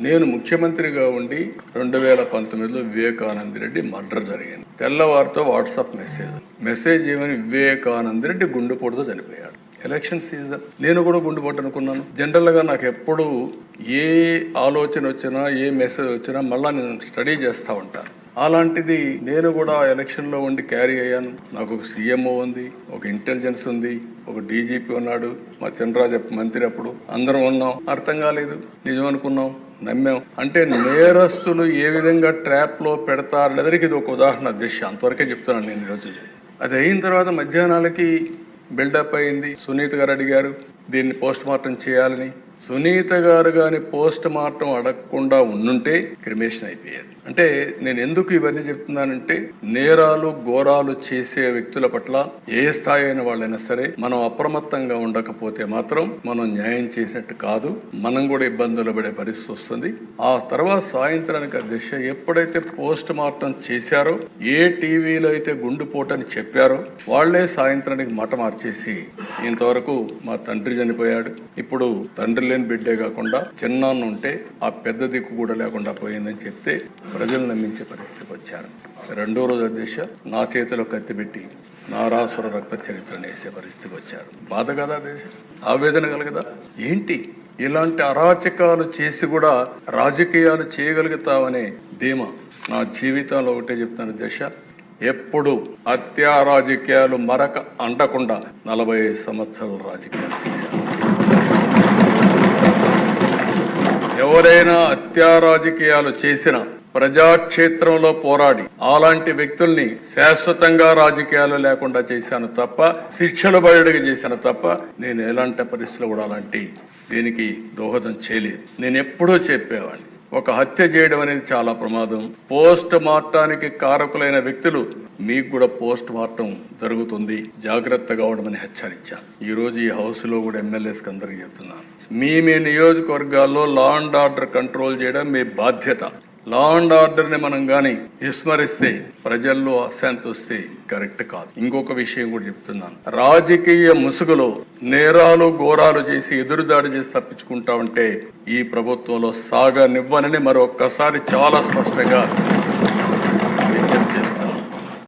నేను ముఖ్యమంత్రిగా ఉండి 2019లో వివేకానంద రెడ్డి మర్డర్ జరిగింది. తెల్లవారితో వాట్సాప్ మెసేజ్ ఏమని, వివేకానంద రెడ్డి గుండెపోటుతో చనిపోయాడు. ఎలక్షన్ సీజన్, నేను కూడా గుండెపోటు అనుకున్నాను. జనరల్ గా నాకు ఎప్పుడు ఏ ఆలోచన వచ్చినా, ఏ మెసేజ్ వచ్చినా మళ్ళా నేను స్టడీ చేస్తా ఉంటాను. అలాంటిది నేను కూడా ఎలక్షన్ లో ఉండి క్యారీ అయ్యాను. నాకు ఒక సీఎంఓ ఉంది, ఒక ఇంటెలిజెన్స్ ఉంది, ఒక డీజీపీ ఉన్నాడు, మా చంద్రరాజు మంత్రి, అప్పుడు అందరం ఉన్నాం. అర్థం కాలేదు, నిజం అనుకున్నాం, నమ్మాం. అంటే నేరస్తులు ఏ విధంగా ట్రాప్ లో పెడతారనేదానికి ఇది ఒక ఉదాహరణ. దిశ అంతవరకే చెప్తున్నాను నేను ఈరోజు. అది అయిన తర్వాత మధ్యాహ్నాలకి బిల్డప్ అయింది. సునీత గారు అడిగారు దీన్ని పోస్ట్ మార్టం చేయాలని. సునీత గారు గాని పోస్ట్ మార్టం అడగకుండా ఉండుంటే క్రిమేషన్ అయిపోయారు. అంటే నేను ఎందుకు ఇవన్నీ చెప్తున్నానంటే, నేరాలు ఘోరాలు చేసే వ్యక్తుల పట్ల ఏ స్థాయి అయిన వాళ్ళైనా సరే మనం అప్రమత్తంగా ఉండకపోతే మాత్రం మనం న్యాయం చేసినట్టు కాదు, మనం కూడా ఇబ్బందులు పడే పరిస్థితి వస్తుంది. ఆ తర్వాత సాయంత్రానికి దిశ ఎప్పుడైతే పోస్ట్ మార్టం చేశారో, ఏ టీవీలో అయితే గుండెపోటని చెప్పారో వాళ్లే సాయంత్రానికి మాట మార్చేసి ఇంతవరకు మా తండ్రి చనిపోయాడు, ఇప్పుడు తండ్రి లేని బిడ్డే కాకుండా చిన్నాన్న ఉంటే ఆ పెద్ద దిక్కు కూడా లేకుండా పోయిందని చెప్తే ప్రజలు నమ్మించే పరిస్థితికి వచ్చారు. రెండో రోజు అధ్యక్ష నా చేతిలో కత్తి పెట్టి నారాసుర రక్త చరిత్రను వేసే పరిస్థితికి వచ్చారు. బాధ కదా అధ్యక్ష, ఆవేదన కలగదా? ఏంటి ఇలాంటి అరాచకాలు చేసి కూడా రాజకీయాలు చేయగలుగుతావనే ధీమా నా జీవితంలో ఒకటే చెప్తాను అధ్యక్ష, ఎప్పుడు హత్యా రాజకీయాలు మరక అంటకుండా 45 సంవత్సరాల రాజకీయాలు చేశారు. ఎవరైనా హత్యా రాజకీయాలు చేసిన ప్రజాక్షేత్రంలో పోరాడి అలాంటి వ్యక్తుల్ని శాశ్వతంగా రాజకీయాలు లేకుండా చేశాను తప్ప, శిక్షలు బయటకు చేశాను తప్ప, నేను ఎలాంటి పరిస్థితుల్లో కూడా అలాంటి దీనికి దోహదం చేయలేదు. నేను ఎప్పుడూ చెప్పేవాడిని, ఒక హత్య చేయడం అనేది చాలా ప్రమాదం. పోస్ట్ మార్టానికి కారకులైన వ్యక్తులు మీకు కూడా పోస్ట్ మార్టం జరుగుతుంది, జాగ్రత్తగా అవడమని హెచ్చరించాను. ఈ రోజు ఈ హౌస్ లో కూడా ఎమ్మెల్యేస్కి అందరికీ చెప్తున్నాను, మీ నియోజకవర్గాల్లో లా అండ్ ఆర్డర్ కంట్రోల్ చేయడం మీ బాధ్యత. లా అండ్ ఆర్డర్ ని మనం గాని విస్మరిస్తే ప్రజల్లో అశాంతి వస్తే కరెక్ట్ కాదు. ఇంకొక విషయం కూడా చెప్తున్నాను, రాజకీయ ముసుగులో నేరాలు ఘోరాలు చేసి ఎదురుదాడి చేసి తప్పించుకుంటా ఉంటే ఈ ప్రభుత్వంలో సాగనివ్వనని మరొక్కసారి చాలా స్పష్టంగా